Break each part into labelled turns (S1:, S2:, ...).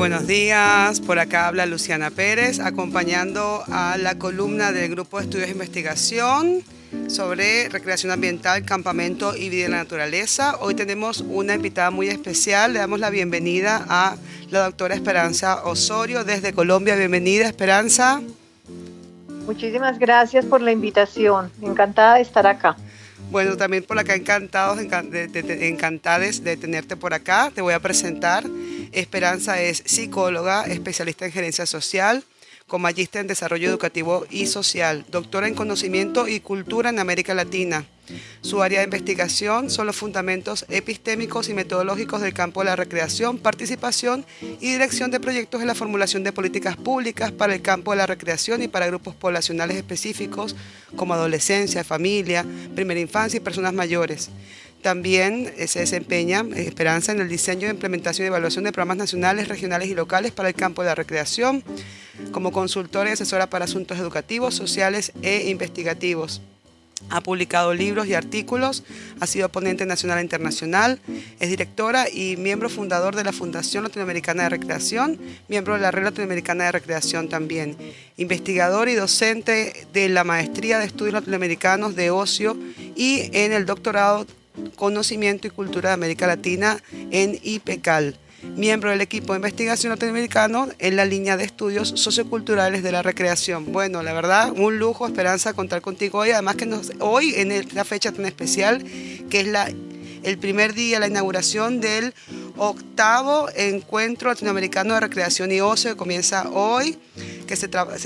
S1: buenos días. Por acá habla Luciana Pérez, acompañando a la columna del Grupo de Estudios de Investigación sobre Recreación Ambiental, Campamento y Vida en la Naturaleza. Hoy tenemos una invitada muy especial. Le damos la bienvenida a la doctora Esperanza Osorio desde Colombia. Bienvenida, Esperanza.
S2: Muchísimas gracias por la invitación. Encantada de estar acá.
S1: Bueno, también por acá encantadas de tenerte por acá. Te voy a presentar. Esperanza es psicóloga, especialista en gerencia social, con magíster en desarrollo educativo y social, doctora en conocimiento y cultura en América Latina. Su área de investigación son los fundamentos epistémicos y metodológicos del campo de la recreación, participación y dirección de proyectos en la formulación de políticas públicas para el campo de la recreación y para grupos poblacionales específicos como adolescencia, familia, primera infancia y personas mayores. También se desempeña Esperanza en el diseño, implementación y evaluación de programas nacionales, regionales y locales para el campo de la recreación, como consultora y asesora para asuntos educativos, sociales e investigativos. Ha publicado libros y artículos, ha sido ponente nacional e internacional, es directora y miembro fundador de la Fundación Latinoamericana de Recreación, miembro de la Red Latinoamericana de Recreación también, investigador y docente de la Maestría de Estudios Latinoamericanos de Ocio y en el doctorado Conocimiento y Cultura de América Latina en IPECAL, miembro del equipo de investigación latinoamericano en la línea de estudios socioculturales de la recreación. Bueno, la verdad, un lujo, Esperanza, contar contigo hoy, además que hoy en esta fecha tan especial, que es el primer día, la inauguración del 8º Encuentro Latinoamericano de Recreación y Ocio, que comienza hoy, que se trata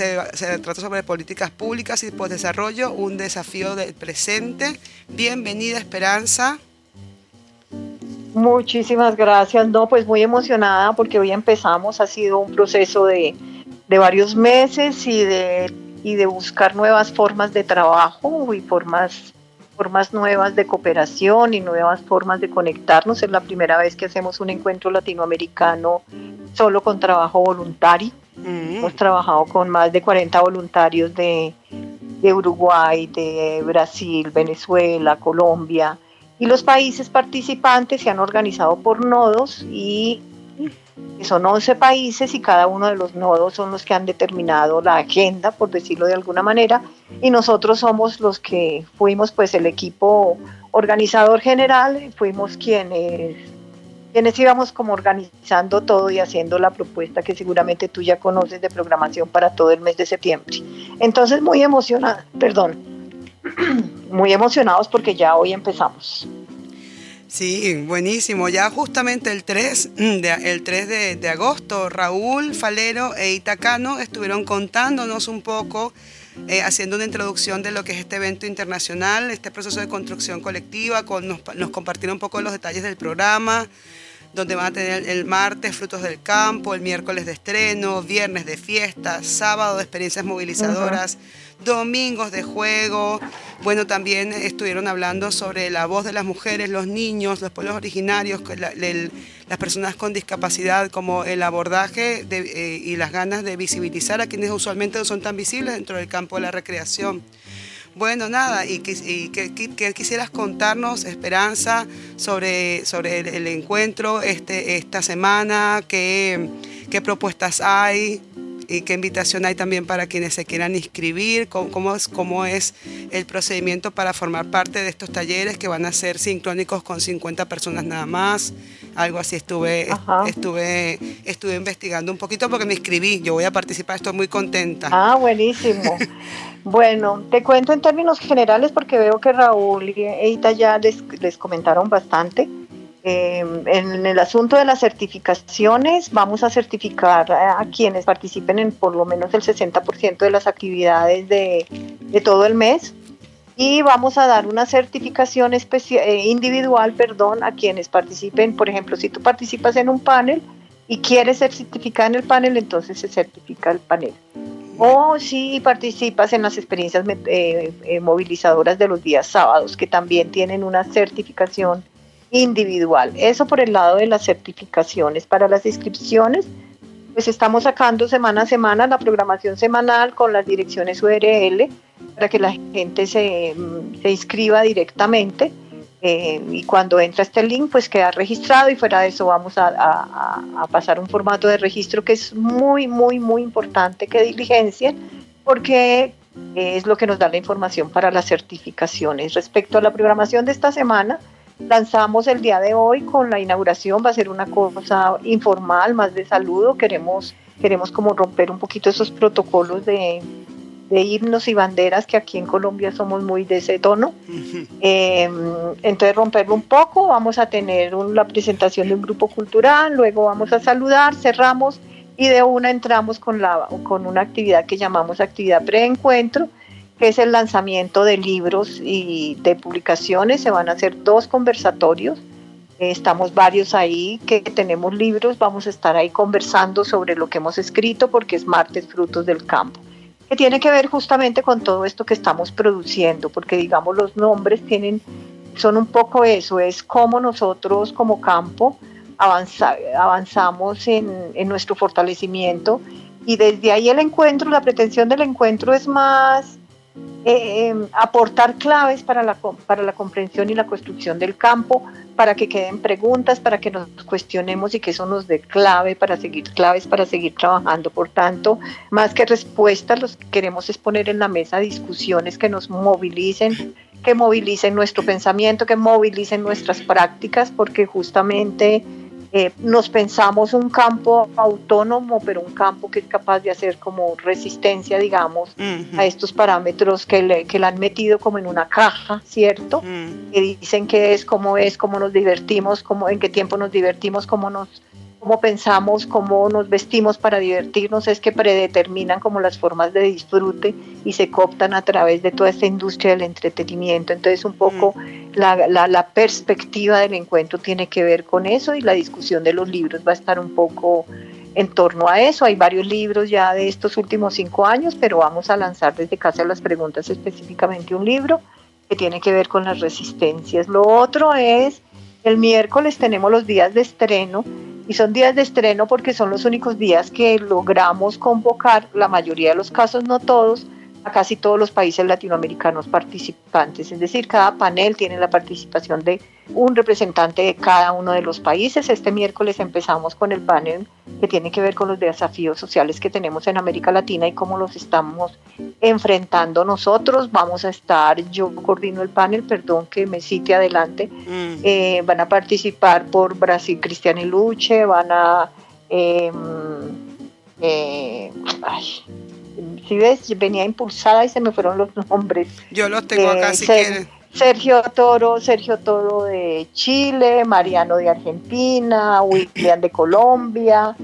S1: sobre políticas públicas y postdesarrollo, un desafío del presente. Bienvenida, Esperanza.
S2: Muchísimas gracias. No, pues muy emocionada porque hoy empezamos. Ha sido un proceso de varios meses y de buscar nuevas formas de trabajo y formas nuevas de cooperación y nuevas formas de conectarnos. Es la primera vez que hacemos un encuentro latinoamericano solo con trabajo voluntario. Hemos trabajado con más de 40 voluntarios de Uruguay, de Brasil, Venezuela, Colombia, y los países participantes se han organizado por nodos y son 11 países y cada uno de los nodos son los que han determinado la agenda, por decirlo de alguna manera, y nosotros somos los que fuimos pues el equipo organizador general, fuimos quienes íbamos como organizando todo y haciendo la propuesta que seguramente tú ya conoces de programación para todo el mes de septiembre. Entonces muy muy emocionados porque ya hoy empezamos.
S1: Sí, buenísimo. Ya justamente el 3 de agosto, Raúl Falero e Itacano estuvieron contándonos un poco, haciendo una introducción de lo que es este evento internacional, este proceso de construcción colectiva, nos compartieron un poco los detalles del programa, donde van a tener el martes Frutos del Campo, el miércoles de estreno, viernes de fiesta, sábado de experiencias movilizadoras, domingos de juego. Bueno, también estuvieron hablando sobre la voz de las mujeres, los niños, los pueblos originarios, las personas con discapacidad, como el abordaje y las ganas de visibilizar a quienes usualmente no son tan visibles dentro del campo de la recreación. Bueno, nada, y que quisieras contarnos, Esperanza, sobre el encuentro esta semana, qué propuestas hay y qué invitación hay también para quienes se quieran inscribir, cómo es el procedimiento para formar parte de estos talleres que van a ser sincrónicos con 50 personas nada más. Algo así estuve investigando un poquito porque me inscribí. Yo voy a participar, estoy muy contenta.
S2: Ah, buenísimo. Bueno, te cuento en términos generales porque veo que Raúl y Eita ya les comentaron bastante. En el asunto de las certificaciones, vamos a certificar a quienes participen en por lo menos el 60% de las actividades de todo el mes. Y vamos a dar una certificación individual, a quienes participen. Por ejemplo, si tú participas en un panel y quieres ser certificada en el panel, entonces se certifica el panel. O si participas en las experiencias movilizadoras de los días sábados, que también tienen una certificación individual. Eso por el lado de las certificaciones. Para las inscripciones, pues estamos sacando semana a semana la programación semanal con las direcciones URL para que la gente se inscriba directamente. y cuando entra este link pues queda registrado, y fuera de eso vamos a pasar un formato de registro que es muy, muy, muy importante que diligencien, porque es lo que nos da la información para las certificaciones. Respecto a la programación de esta semana, lanzamos el día de hoy con la inauguración, va a ser una cosa informal, más de saludo. Queremos como romper un poquito esos protocolos de himnos y banderas, que aquí en Colombia somos muy de ese tono. Entonces romperlo un poco, vamos a tener la presentación de un grupo cultural, luego vamos a saludar, cerramos y de una entramos con una actividad que llamamos actividad preencuentro, que es el lanzamiento de libros y de publicaciones. Se van a hacer 2 conversatorios. Estamos varios ahí que tenemos libros, vamos a estar ahí conversando sobre lo que hemos escrito, porque es martes Frutos del Campo, que tiene que ver justamente con todo esto que estamos produciendo, porque digamos los nombres son un poco eso, es cómo nosotros como campo avanzamos en nuestro fortalecimiento, y desde ahí el encuentro, la pretensión del encuentro es más aportar claves para la comprensión y la construcción del campo, para que queden preguntas, para que nos cuestionemos y que eso nos dé claves para seguir trabajando. Por tanto, más que respuestas, lo que queremos es poner en la mesa discusiones que nos movilicen, que movilicen nuestro pensamiento, que movilicen nuestras prácticas, porque justamente nos pensamos un campo autónomo, pero un campo que es capaz de hacer como resistencia, digamos, a estos parámetros que le han metido como en una caja, ¿cierto? Que dicen que es, cómo nos divertimos, en qué tiempo nos divertimos, cómo pensamos, cómo nos vestimos para divertirnos, es que predeterminan como las formas de disfrute y se cooptan a través de toda esta industria del entretenimiento. Entonces un poco la perspectiva del encuentro tiene que ver con eso, y la discusión de los libros va a estar un poco en torno a eso. Hay varios libros ya de estos últimos 5 años, pero vamos a lanzar desde Casa de las Preguntas específicamente un libro que tiene que ver con las resistencias. Lo otro es, el miércoles tenemos los días de estreno, y son días de estreno porque son los únicos días que logramos convocar, la mayoría de los casos, no todos, a casi todos los países latinoamericanos participantes. Es decir, cada panel tiene la participación de un representante de cada uno de los países. Este miércoles empezamos con el panel que tiene que ver con los desafíos sociales que tenemos en América Latina y cómo los estamos enfrentando nosotros. Vamos a estar, yo coordino el panel, perdón que me cite adelante, van a participar por Brasil Cristiane Luche, van a... si ves, venía impulsada y se me fueron los nombres.
S1: Yo los tengo acá si quieren.
S2: Sergio Toro de Chile, Mariano de Argentina, William de Colombia.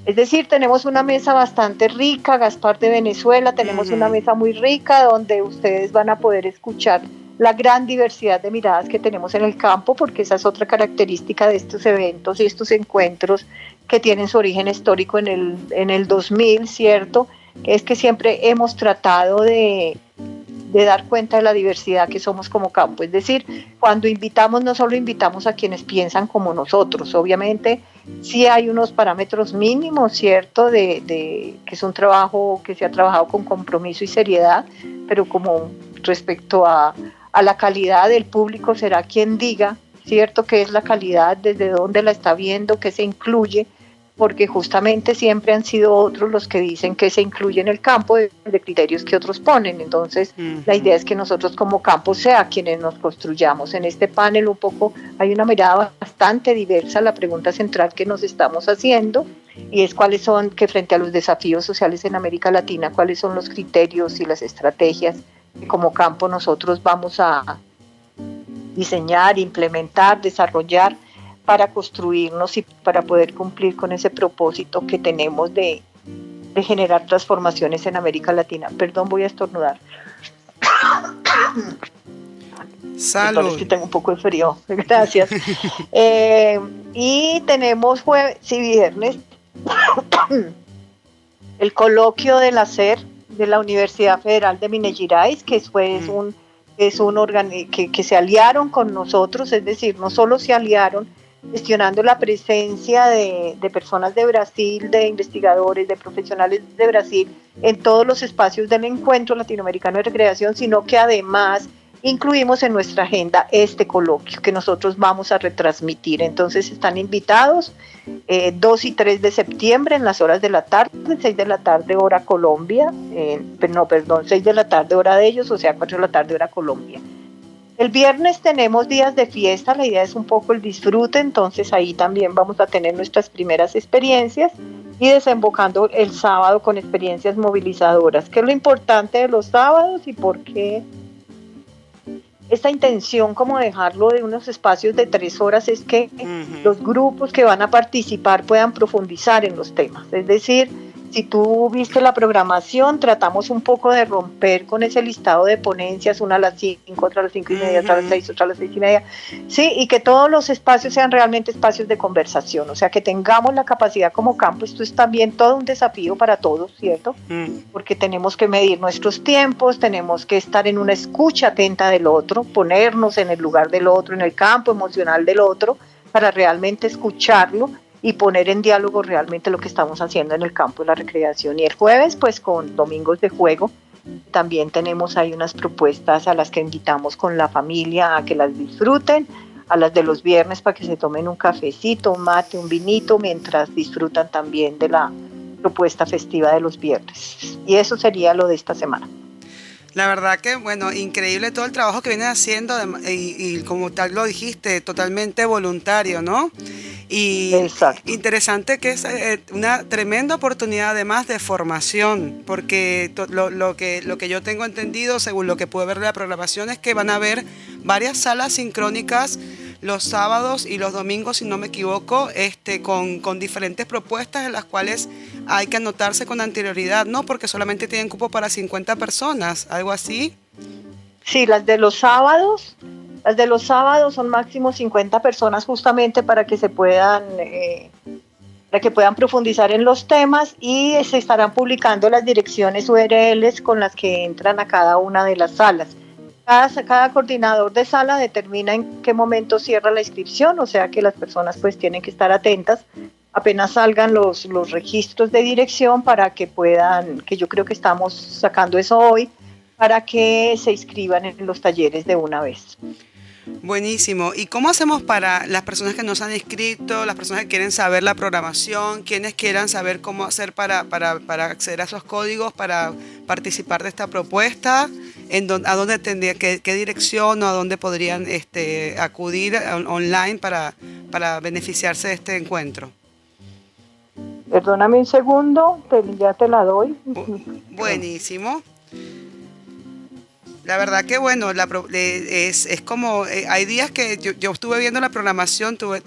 S2: Es decir, tenemos una mesa bastante rica. Gaspar de Venezuela, tenemos una mesa muy rica donde ustedes van a poder escuchar la gran diversidad de miradas que tenemos en el campo, porque esa es otra característica de estos eventos y estos encuentros que tienen su origen histórico en el 2000, ¿cierto? Es que siempre hemos tratado de dar cuenta de la diversidad que somos como campo. Es decir, cuando invitamos, no solo invitamos a quienes piensan como nosotros, obviamente sí hay unos parámetros mínimos, ¿cierto? Que es un trabajo que se ha trabajado con compromiso y seriedad, pero como respecto a la calidad del público será quien diga, ¿cierto? ¿Qué es la calidad? ¿Desde dónde la está viendo? ¿Qué se incluye? Porque justamente siempre han sido otros los que dicen que se incluye en el campo de criterios que otros ponen. Entonces, la idea es que nosotros como campo sea quienes nos construyamos. En este panel un poco hay una mirada bastante diversa. La pregunta central que nos estamos haciendo y es cuáles son, que frente a los desafíos sociales en América Latina, cuáles son los criterios y las estrategias que como campo nosotros vamos a diseñar, implementar, desarrollar para construirnos y para poder cumplir con ese propósito que tenemos de generar transformaciones en América Latina. Perdón, voy a estornudar.
S1: Salud.
S2: Es que tengo un poco de frío. Gracias. Y tenemos jueves y viernes el coloquio del hacer de la Universidad Federal de Minas Gerais, que fue que se aliaron con nosotros, es decir, no solo se aliaron gestionando la presencia de personas de Brasil, de investigadores, de profesionales de Brasil en todos los espacios del encuentro latinoamericano de recreación, sino que además incluimos en nuestra agenda este coloquio que nosotros vamos a retransmitir. Entonces están invitados 2 y 3 de septiembre en las horas de la tarde, 6 de la tarde hora Colombia, 6 de la tarde hora de ellos, o sea 4 de la tarde hora Colombia. El viernes tenemos días de fiesta, la idea es un poco el disfrute, entonces ahí también vamos a tener nuestras primeras experiencias y desembocando el sábado con experiencias movilizadoras, que es lo importante de los sábados y por qué esta intención como dejarlo de unos espacios de 3 horas es que los grupos que van a participar puedan profundizar en los temas, es decir, si tú viste la programación, tratamos un poco de romper con ese listado de ponencias, una a las 5, otra a las 5 y media, otra a las 6, otra a las 6 y media, sí, y que todos los espacios sean realmente espacios de conversación, o sea, que tengamos la capacidad como campo. Esto es también todo un desafío para todos, ¿cierto? Porque tenemos que medir nuestros tiempos, tenemos que estar en una escucha atenta del otro, ponernos en el lugar del otro, en el campo emocional del otro, para realmente escucharlo y poner en diálogo realmente lo que estamos haciendo en el campo de la recreación. Y el jueves, pues con domingos de juego, también tenemos ahí unas propuestas a las que invitamos con la familia a que las disfruten, a las de los viernes para que se tomen un cafecito, un mate, un vinito, mientras disfrutan también de la propuesta festiva de los viernes. Y eso sería lo de esta semana.
S1: La verdad que, bueno, increíble todo el trabajo que vienen haciendo y como tal lo dijiste, totalmente voluntario, ¿no? Y
S2: exacto,
S1: interesante que es una tremenda oportunidad además de formación, porque lo que yo tengo entendido, según lo que pude ver de la programación, es que van a haber varias salas sincrónicas los sábados y los domingos, si no me equivoco, con diferentes propuestas en las cuales hay que anotarse con anterioridad, ¿no? Porque solamente tienen cupo para 50 personas, algo así.
S2: Sí, las de los sábados son máximo 50 personas justamente para que puedan profundizar en los temas, y se estarán publicando las direcciones URLs con las que entran a cada una de las salas. Cada coordinador de sala determina en qué momento cierra la inscripción, o sea que las personas pues tienen que estar atentas apenas salgan los registros de dirección para que puedan, que yo creo que estamos sacando eso hoy, para que se inscriban en los talleres de una vez.
S1: Buenísimo. ¿Y cómo hacemos para las personas que no se han inscrito, las personas que quieren saber la programación, quienes quieran saber cómo hacer para acceder a esos códigos, para participar de esta propuesta? ¿A dónde tendría, qué dirección o a dónde podrían acudir online para beneficiarse de este encuentro?
S2: Perdóname un segundo, ya te la doy.
S1: Buenísimo. La verdad que bueno, es como, hay días que yo estuve viendo la programación, tuve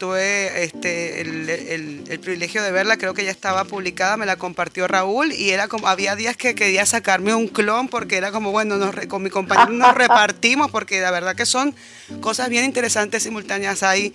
S1: el privilegio de verla, creo que ya estaba publicada, me la compartió Raúl, y era como, había días que quería sacarme un clon porque era como, bueno, con mi compañero nos repartimos, porque la verdad que son cosas bien interesantes simultáneas. Hay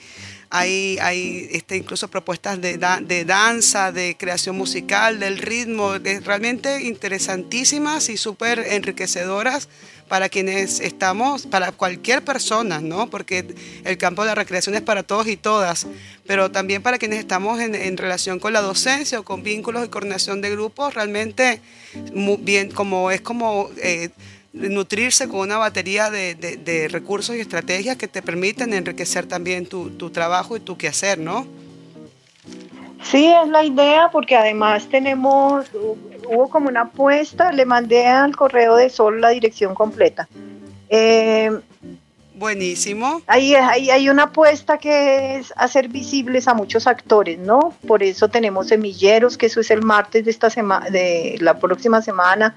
S1: incluso propuestas de danza, de creación musical, del ritmo, realmente interesantísimas y súper enriquecedoras para quienes estamos, para cualquier persona, ¿no? Porque el campo de la recreación es para todos y todas, pero también para quienes estamos en relación con la docencia o con vínculos y coordinación de grupos, realmente muy bien, nutrirse con una batería de recursos y estrategias que te permiten enriquecer también tu trabajo y tu quehacer, ¿no?
S2: Sí, es la idea, porque además hubo como una apuesta, le mandé al correo de Sol la dirección completa.
S1: Buenísimo.
S2: Hay una apuesta que es hacer visibles a muchos actores, ¿no? Por eso tenemos semilleros, que eso es el martes de esta semana, de la próxima semana.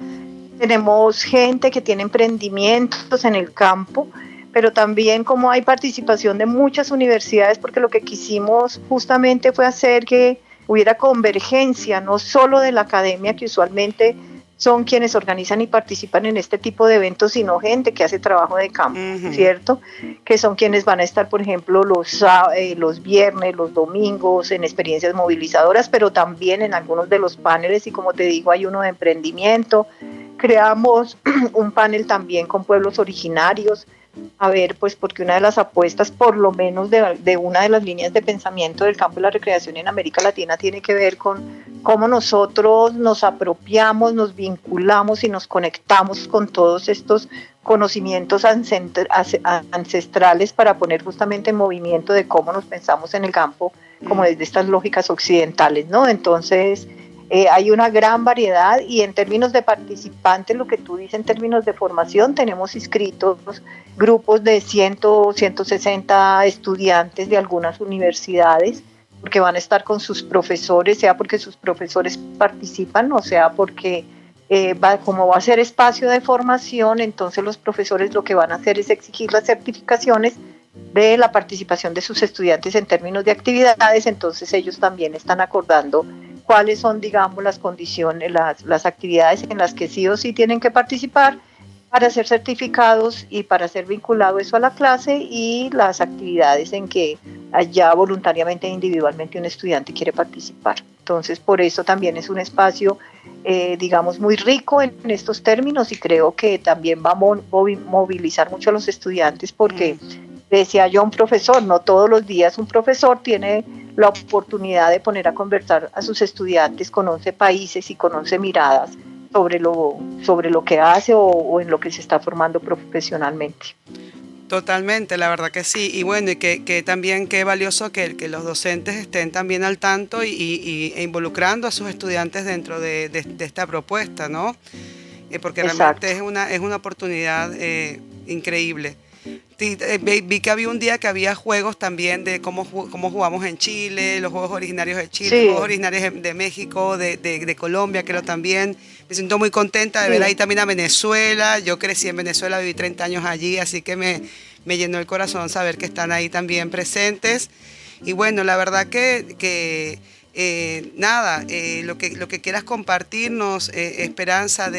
S2: Tenemos gente que tiene emprendimientos en el campo, pero también como hay participación de muchas universidades, porque lo que quisimos justamente fue hacer que hubiera convergencia, no solo de la academia, que usualmente son quienes organizan y participan en este tipo de eventos, sino gente que hace trabajo de campo, ¿cierto? Que son quienes van a estar, por ejemplo, los viernes, los domingos, en experiencias movilizadoras, pero también en algunos de los paneles, y como te digo, hay uno de emprendimiento. Creamos un panel también con pueblos originarios a ver, pues porque una de las apuestas, por lo menos de una de las líneas de pensamiento del campo de la recreación en América Latina, tiene que ver con cómo nosotros nos apropiamos, nos vinculamos y nos conectamos con todos estos conocimientos ancestrales para poner justamente en movimiento de cómo nos pensamos en el campo, como desde estas lógicas occidentales, ¿no? Entonces, hay una gran variedad y en términos de participantes, lo que tú dices en términos de formación, tenemos inscritos grupos de 100, 160 estudiantes de algunas universidades, porque van a estar con sus profesores, sea porque sus profesores participan, o sea porque como va a ser espacio de formación, entonces los profesores lo que van a hacer es exigir las certificaciones de la participación de sus estudiantes en términos de actividades, entonces ellos también están acordando cuáles son, digamos, las condiciones, las actividades en las que sí o sí tienen que participar para ser certificados y para ser vinculado eso a la clase, y las actividades en que allá voluntariamente e individualmente un estudiante quiere participar. Entonces, por eso también es un espacio, digamos, muy rico en estos términos, y creo que también va a movilizar mucho a los estudiantes porque, decía yo a un profesor, no todos los días un profesor tiene la oportunidad de poner a conversar a sus estudiantes con 11 países y con 11 miradas sobre lo que hace o en lo que se está formando profesionalmente.
S1: Totalmente, la verdad que sí. Y bueno, y que también qué valioso que los docentes estén también al tanto e involucrando a sus estudiantes dentro de esta propuesta, ¿no? Porque realmente
S2: Exacto.
S1: es una oportunidad increíble. Vi que había un día que había juegos también de cómo jugamos en Chile, los juegos originarios de Chile, juegos
S2: Sí,
S1: originarios de México, de Colombia, creo también. Me siento muy contenta de ver ahí
S2: sí.
S1: también a Venezuela. Yo crecí en Venezuela, viví 30 años allí, así que me llenó el corazón saber que están ahí también presentes. Y bueno, la verdad nada, lo que quieras compartirnos, Esperanza,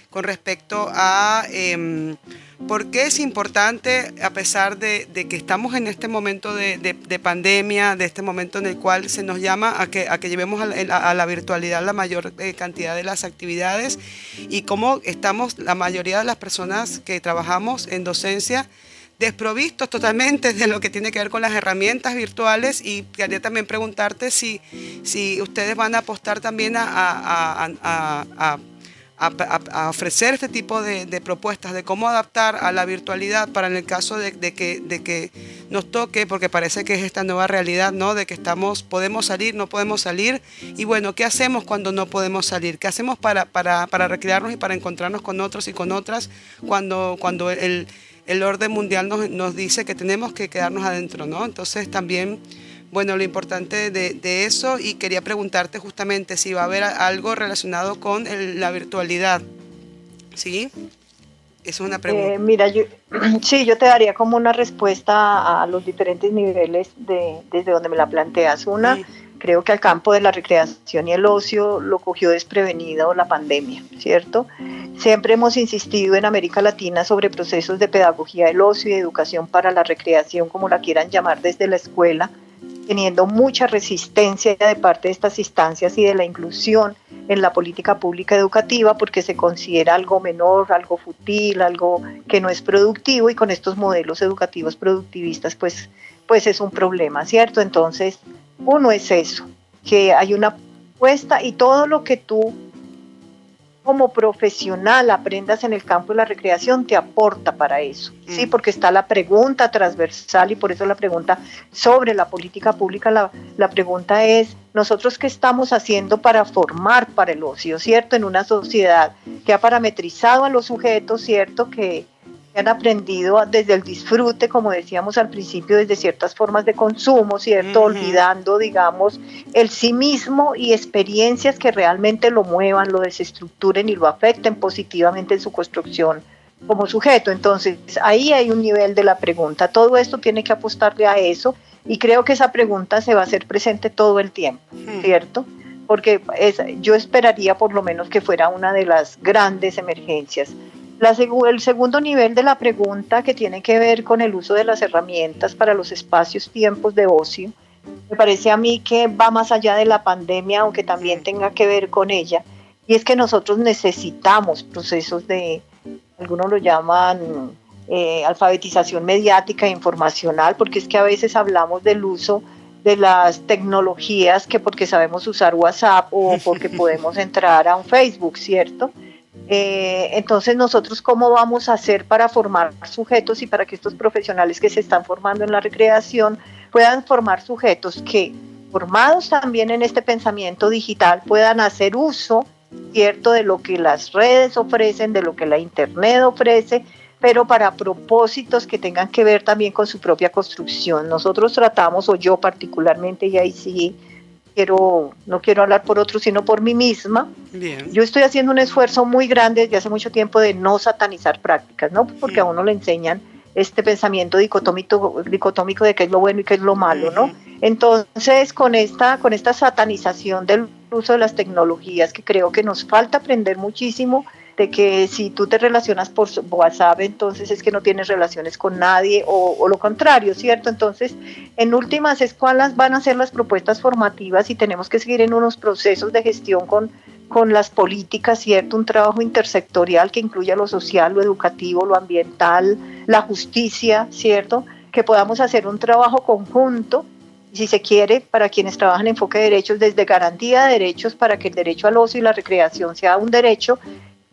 S1: con respecto a por qué es importante, a pesar de que estamos en este momento de pandemia, de este momento en el cual se nos llama a que llevemos a la virtualidad la mayor cantidad de las actividades, y cómo estamos la mayoría de las personas que trabajamos en docencia desprovistos totalmente de lo que tiene que ver con las herramientas virtuales. Y quería también preguntarte si ustedes van a apostar también a ofrecer este tipo de propuestas de cómo adaptar a la virtualidad para en el caso de que nos toque, porque parece que es esta nueva realidad, ¿no? De que podemos salir, no podemos salir, y bueno, ¿qué hacemos cuando no podemos salir? ¿Qué hacemos para recrearnos y para encontrarnos con otros y con otras cuando el orden mundial nos dice que tenemos que quedarnos adentro, ¿no? Entonces también, bueno, lo importante de eso, y quería preguntarte justamente si va a haber algo relacionado con la virtualidad, ¿sí? Esa es una pregunta.
S2: Mira, sí, yo te daría como una respuesta a los diferentes niveles desde donde me la planteas. Una,
S1: Mm,
S2: creo que al campo de la recreación y el ocio lo cogió desprevenido la pandemia, ¿cierto? Siempre hemos insistido en América Latina sobre procesos de pedagogía del ocio y educación para la recreación, como la quieran llamar, desde la escuela, teniendo mucha resistencia de parte de estas instancias y de la inclusión en la política pública educativa, porque se considera algo menor, algo fútil, algo que no es productivo, y con estos modelos educativos productivistas pues es un problema, ¿cierto? Entonces, uno es eso, que hay una apuesta, y todo lo que tú como profesional aprendas en el campo de la recreación te aporta para eso, ¿sí? Porque está la pregunta transversal, y por eso la pregunta sobre la política pública, la pregunta es, ¿nosotros qué estamos haciendo para formar para el ocio, ¿cierto? En una sociedad que ha parametrizado a los sujetos, ¿cierto? Que han aprendido desde el disfrute, como decíamos al principio, desde ciertas formas de consumo, ¿cierto?
S1: ujú.
S2: Olvidando, digamos, el sí mismo y experiencias que realmente lo muevan, lo desestructuren y lo afecten positivamente en su construcción como sujeto. Entonces, ahí hay un nivel de la pregunta. Todo esto tiene que apostarle a eso, y creo que esa pregunta se va a hacer presente todo el tiempo, ¿cierto? Porque yo esperaría por lo menos que fuera una de las grandes emergencias. El segundo nivel de la pregunta, que tiene que ver con el uso de las herramientas para los espacios, tiempos de ocio, me parece a mí que va más allá de la pandemia, aunque también tenga que ver con ella, y es que nosotros necesitamos procesos algunos lo llaman alfabetización mediática e informacional, porque es que a veces hablamos del uso de las tecnologías que porque sabemos usar WhatsApp o porque podemos entrar a un Facebook, ¿cierto? Entonces nosotros cómo vamos a hacer para formar sujetos y para que estos profesionales que se están formando en la recreación puedan formar sujetos que, formados también en este pensamiento digital, puedan hacer uso, ¿cierto?, de lo que las redes ofrecen, de lo que la internet ofrece, pero para propósitos que tengan que ver también con su propia construcción. Nosotros tratamos, o yo particularmente, y ahí sí no quiero hablar por otros, sino por mí misma.
S1: Bien.
S2: Yo estoy haciendo un esfuerzo muy grande desde hace mucho tiempo de no satanizar prácticas, ¿no? Porque a uno le enseñan este pensamiento dicotómico de qué es lo bueno y qué es lo malo, ¿no? Entonces, con esta satanización del uso de las tecnologías, que creo que nos falta aprender muchísimo, de que si tú te relacionas por WhatsApp, entonces es que no tienes relaciones con nadie, o lo contrario, ¿cierto? Entonces, en últimas, es cuáles van a ser las propuestas formativas, y tenemos que seguir en unos procesos de gestión con las políticas, ¿cierto? Un trabajo intersectorial que incluya lo social, lo educativo, lo ambiental, la justicia, ¿cierto? Que podamos hacer un trabajo conjunto, si se quiere, para quienes trabajan en enfoque de derechos, desde garantía de derechos, para que el derecho al ocio y la recreación sea un derecho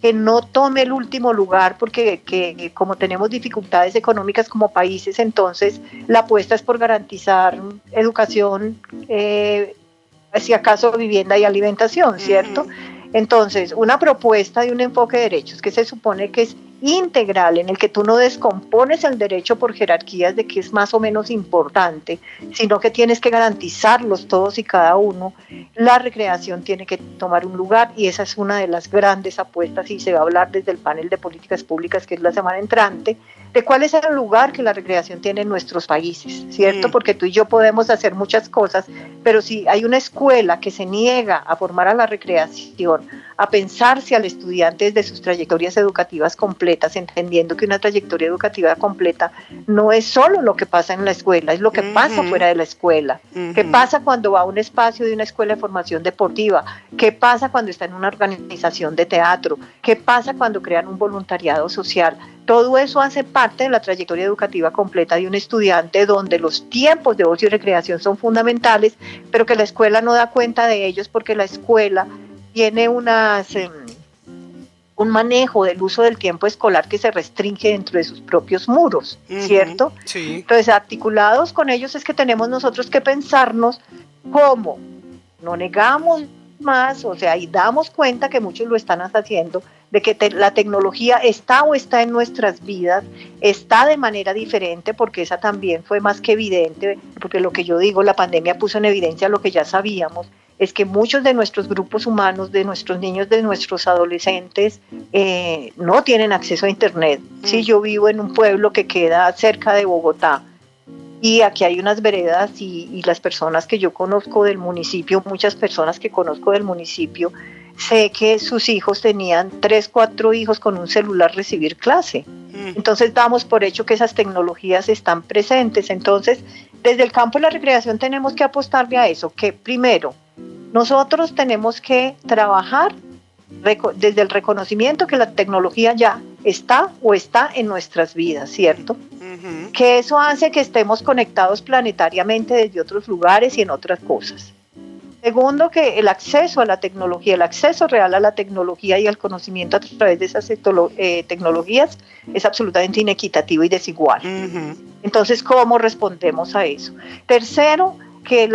S2: que no tome el último lugar, porque como tenemos dificultades económicas como países, entonces la apuesta es por garantizar educación, si acaso vivienda y alimentación, ¿cierto? Entonces, una propuesta de un enfoque de derechos que se supone que es integral, en el que tú no descompones el derecho por jerarquías de que es más o menos importante, sino que tienes que garantizarlos todos y cada uno. La recreación tiene que tomar un lugar, y esa es una de las grandes apuestas, y se va a hablar desde el panel de políticas públicas, que es la semana entrante, de cuál es el lugar que la recreación tiene en nuestros países, ¿cierto? Porque tú y yo podemos hacer muchas cosas, pero si hay una escuela que se niega a formar a la recreación, a pensarse al estudiante desde sus trayectorias educativas completas, entendiendo que una trayectoria educativa completa no es solo lo que pasa en la escuela, es lo que pasa fuera de la escuela. ¿Qué pasa cuando va a un espacio de una escuela de formación deportiva? ¿Qué pasa cuando está en una organización de teatro? ¿Qué pasa cuando crean un voluntariado social? Todo eso hace parte de la trayectoria educativa completa de un estudiante, donde los tiempos de ocio y recreación son fundamentales, pero que la escuela no da cuenta de ellos, porque la escuela tiene un manejo del uso del tiempo escolar que se restringe dentro de sus propios muros, ¿cierto?
S1: Sí.
S2: Entonces, articulados con ellos, es que tenemos nosotros que pensarnos cómo no negamos más, o sea, y damos cuenta que muchos lo están haciendo, de que la tecnología está en nuestras vidas, está de manera diferente, porque esa también fue más que evidente, porque lo que yo digo, la pandemia puso en evidencia lo que ya sabíamos, es que muchos de nuestros grupos humanos, de nuestros niños, de nuestros adolescentes, no tienen acceso a Internet. Sí, yo vivo en un pueblo que queda cerca de Bogotá, y aquí hay unas veredas, y las personas que yo conozco del municipio, muchas personas que conozco del municipio, sé que sus hijos tenían 3, 4 hijos con un celular recibir clase. Entonces damos por hecho que esas tecnologías están presentes. Entonces, desde el campo de la recreación tenemos que apostarle a eso, que primero, nosotros tenemos que trabajar desde el reconocimiento que la tecnología ya está en nuestras vidas, ¿cierto? Que eso hace que estemos conectados planetariamente desde otros lugares y en otras cosas. Segundo, que el acceso a la tecnología, el acceso real a la tecnología y al conocimiento a través de esas tecnologías es absolutamente inequitativo y desigual. Entonces, ¿cómo respondemos a eso? Tercero, que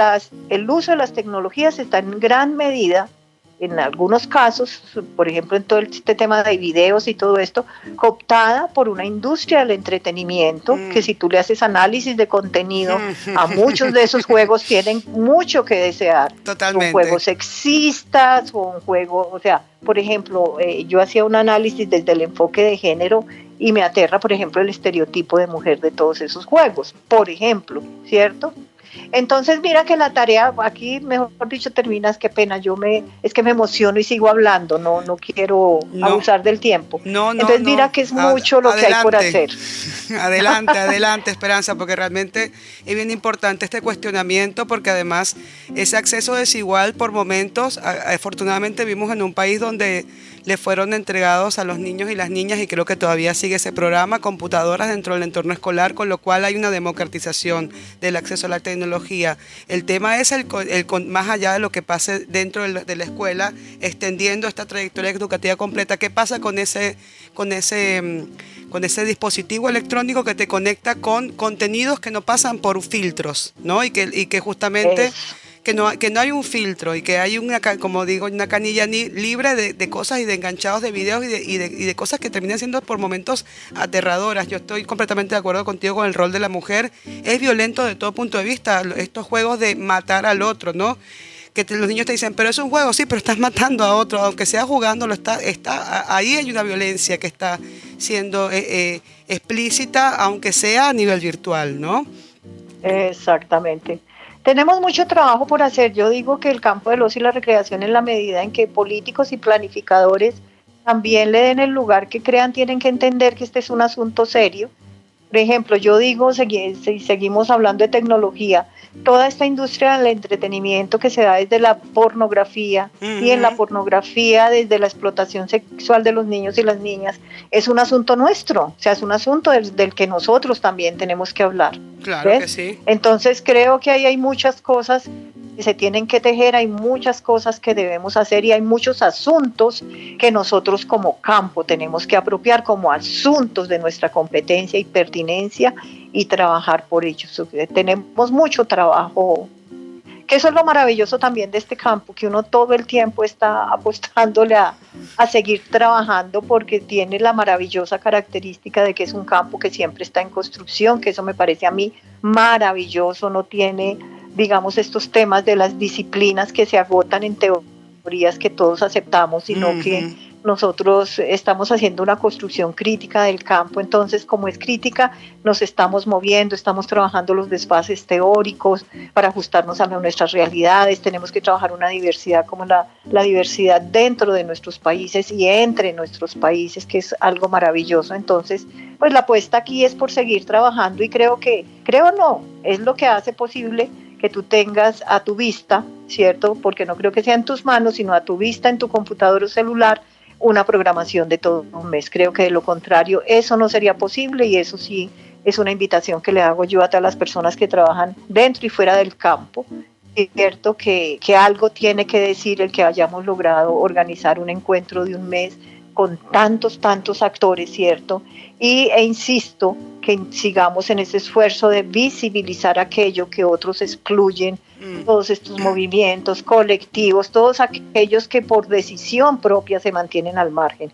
S2: el uso de las tecnologías está en gran medida, en algunos casos, por ejemplo en todo este tema de videos y todo esto, cooptada por una industria del entretenimiento, que si tú le haces análisis de contenido, a muchos de esos juegos tienen mucho que desear.
S1: Totalmente.
S2: Son juegos sexistas, o un juego, o sea, por ejemplo, yo hacía un análisis desde el enfoque de género, y me aterra, por ejemplo, el estereotipo de mujer de todos esos juegos, por ejemplo, ¿cierto? Entonces mira que la tarea aquí, mejor dicho, terminas, qué pena, es que me emociono y sigo hablando, no quiero abusar del tiempo. Entonces mira que es mucho lo que hay por hacer.
S1: Adelante, Esperanza, porque realmente es bien importante este cuestionamiento, porque además ese acceso desigual por momentos, afortunadamente vivimos en un país donde le fueron entregados a los niños y las niñas, y creo que todavía sigue ese programa, computadoras dentro del entorno escolar, con lo cual hay una democratización del acceso a la tecnología. El tema es más allá de lo que pase dentro de la escuela, extendiendo esta trayectoria educativa completa. ¿Qué pasa con ese dispositivo electrónico que te conecta con contenidos que no pasan por filtros, ¿no? Y que justamente que no hay un filtro, y que hay como digo, una canilla libre de cosas y de enganchados de videos y de cosas que terminan siendo por momentos aterradoras. Yo estoy completamente de acuerdo contigo con el rol de la mujer. Es violento de todo punto de vista, estos juegos de matar al otro, ¿no? Los niños te dicen, pero es un juego, sí, pero estás matando a otro, aunque sea jugándolo, ahí hay una violencia que está siendo explícita, aunque sea a nivel virtual, ¿no?
S2: Exactamente. Tenemos mucho trabajo por hacer. Yo digo que el campo del ocio y la recreación, en la medida en que políticos y planificadores también le den el lugar que crean, tienen que entender que este es un asunto serio. Por ejemplo, yo digo, si seguimos hablando de tecnología, toda esta industria del entretenimiento que se da desde la pornografía, y en la pornografía desde la explotación sexual de los niños y las niñas, es un asunto nuestro, o sea, es un asunto del que nosotros también tenemos que hablar.
S1: Claro, ¿ves? Que sí.
S2: Entonces creo que ahí hay muchas cosas que se tienen que tejer, hay muchas cosas que debemos hacer y hay muchos asuntos que nosotros como campo tenemos que apropiar como asuntos de nuestra competencia y pertinencia y trabajar por ellos. Tenemos mucho trabajo, que eso es lo maravilloso también de este campo, que uno todo el tiempo está apostándole a seguir trabajando, porque tiene la maravillosa característica de que es un campo que siempre está en construcción, que eso me parece a mí maravilloso. No tiene, digamos, estos temas de las disciplinas que se agotan en teorías que todos aceptamos, sino que nosotros estamos haciendo una construcción crítica del campo. Entonces, como es crítica, nos estamos moviendo, estamos trabajando los desfases teóricos para ajustarnos a nuestras realidades. Tenemos que trabajar una diversidad como la diversidad dentro de nuestros países y entre nuestros países, que es algo maravilloso. Entonces, pues la apuesta aquí es por seguir trabajando, y creo no, es lo que hace posible que tú tengas a tu vista, ¿cierto? Porque no creo que sea en tus manos, sino a tu vista en tu computador o celular, una programación de todo un mes. Creo que de lo contrario eso no sería posible, y eso sí es una invitación que le hago yo a todas las personas que trabajan dentro y fuera del campo. Es cierto que algo tiene que decir el que hayamos logrado organizar un encuentro de un mes con tantos actores, ¿cierto? E insisto que sigamos en ese esfuerzo de visibilizar aquello que otros excluyen, todos estos movimientos colectivos, todos aquellos que por decisión propia se mantienen al margen.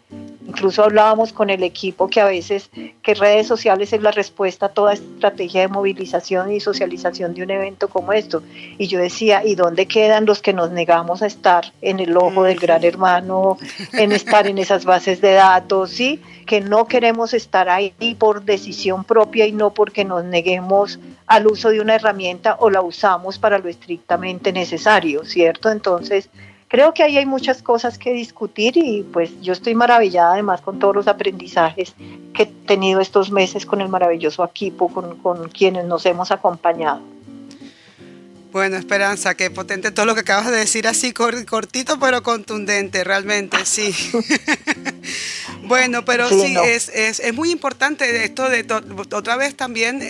S2: Incluso hablábamos con el equipo que a veces que redes sociales es la respuesta a toda estrategia de movilización y socialización de un evento como esto. Y yo decía, ¿y dónde quedan los que nos negamos a estar en el ojo del gran hermano, en estar en esas bases de datos, ¿sí? Que no queremos estar ahí por decisión propia y no porque nos neguemos al uso de una herramienta o la usamos para lo estrictamente necesario, ¿cierto? Entonces, creo que ahí hay muchas cosas que discutir, y pues yo estoy maravillada además con todos los aprendizajes que he tenido estos meses con el maravilloso equipo con quienes nos hemos acompañado.
S1: Bueno, Esperanza, qué potente todo lo que acabas de decir, así cortito pero contundente, realmente, sí. Bueno, pero sí, no. Es muy importante esto otra vez también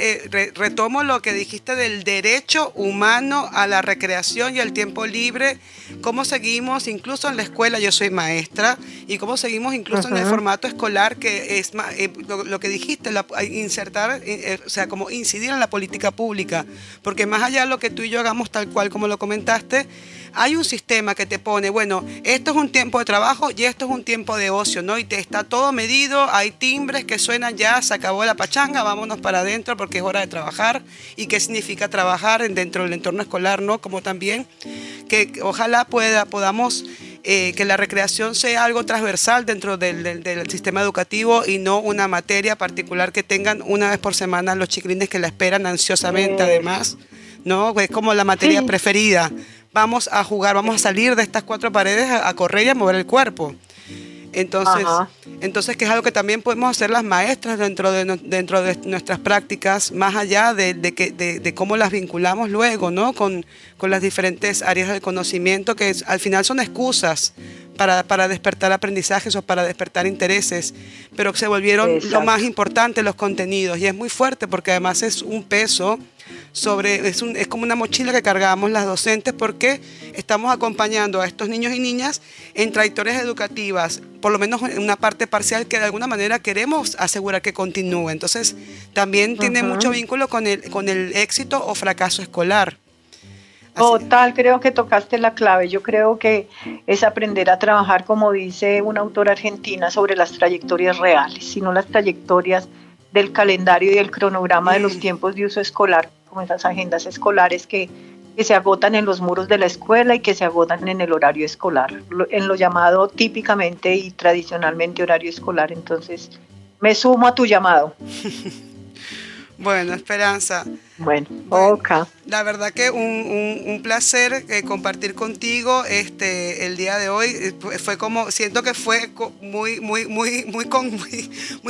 S1: retomo lo que dijiste del derecho humano a la recreación y al tiempo libre, cómo seguimos incluso en la escuela, yo soy maestra, y cómo seguimos incluso en el formato escolar, que es lo que dijiste, insertar, o sea, como incidir en la política pública, porque más allá de lo que tú y yo hagamos tal cual como lo comentaste, hay un sistema que te pone, bueno, esto es un tiempo de trabajo y esto es un tiempo de ocio, ¿no? Y te está todo medido, hay timbres que suenan ya, se acabó la pachanga, vámonos para adentro porque es hora de trabajar. ¿Y qué significa trabajar dentro del entorno escolar, no? Como también que ojalá podamos que la recreación sea algo transversal dentro del sistema educativo y no una materia particular que tengan una vez por semana los chiquilines que la esperan ansiosamente, además, ¿no? Es como la materia preferida. Vamos a jugar, vamos a salir de estas cuatro paredes a correr y a mover el cuerpo. Entonces, que es algo que también podemos hacer las maestras dentro de nuestras prácticas, más allá de cómo las vinculamos luego, ¿no? Con las diferentes áreas del conocimiento, que al final son excusas para despertar aprendizajes o para despertar intereses, pero que se volvieron lo más importante, los contenidos. Y es muy fuerte porque además es un peso es como una mochila que cargamos las docentes porque estamos acompañando a estos niños y niñas en trayectorias educativas, por lo menos en una parte parcial que de alguna manera queremos asegurar que continúe. Entonces, también tiene mucho vínculo con el éxito o fracaso escolar.
S2: Total, creo que tocaste la clave. Yo creo que es aprender a trabajar, como dice una autora argentina, sobre las trayectorias reales, sino las trayectorias del calendario y del cronograma de los tiempos de uso escolar, como esas agendas escolares que se agotan en los muros de la escuela y que se agotan en el horario escolar, en lo llamado típicamente y tradicionalmente horario escolar. Entonces, me sumo a tu llamado.
S1: Bueno, Esperanza.
S2: Bueno, okay.
S1: La verdad que un placer compartir contigo el día de hoy. Fue como, siento que fue muy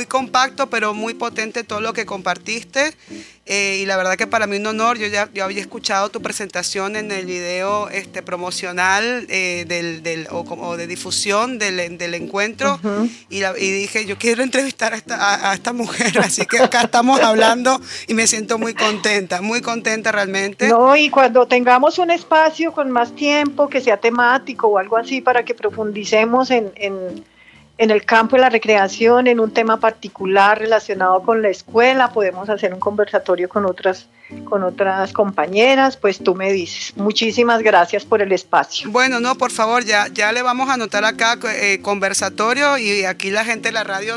S1: compacto, pero muy potente todo lo que compartiste. Y la verdad que para mí un honor. Yo había escuchado tu presentación en el video promocional o de difusión del encuentro. Y dije, yo quiero entrevistar a esta mujer, así que acá estamos hablando y me siento muy contenta realmente.
S2: No, y cuando tengamos un espacio con más tiempo, que sea temático o algo así, para que profundicemos en el campo de la recreación, en un tema particular relacionado con la escuela, podemos hacer un conversatorio con otras compañeras, pues tú me dices. Muchísimas gracias por el espacio.
S1: Bueno, no, por favor, ya le vamos a anotar acá conversatorio, y aquí la gente de la radio,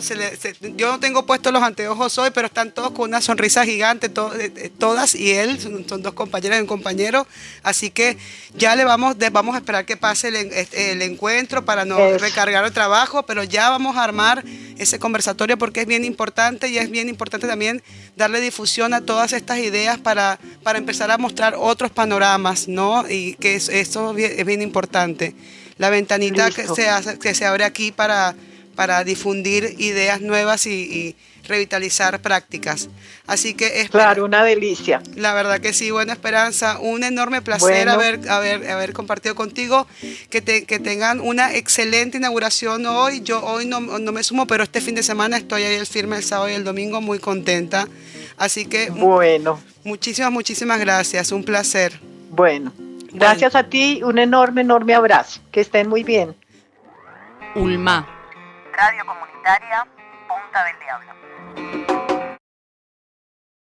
S1: yo no tengo puestos los anteojos hoy, pero están todos con una sonrisa gigante, todas, y él, son dos compañeras y un compañero, así que ya vamos a esperar que pase el encuentro para no recargar el trabajo, pero ya vamos a armar ese conversatorio porque es bien importante, y es bien importante también darle difusión a todas estas ideas para empezar a mostrar otros panoramas, ¿no? Y que eso es bien importante. La ventanita que se abre aquí para difundir ideas nuevas y revitalizar prácticas. Así que
S2: claro, una delicia.
S1: La verdad que sí. Bueno, Esperanza, un enorme placer haber compartido contigo. Que tengan una excelente inauguración hoy. Yo hoy no me sumo, pero este fin de semana estoy ahí el firme el sábado y el domingo, muy contenta. Así que
S2: bueno,
S1: muchísimas gracias, un placer.
S2: Bueno, gracias a ti, un enorme abrazo. Que estén muy bien.
S3: ULMA, Radio Comunitaria Punta del Diablo.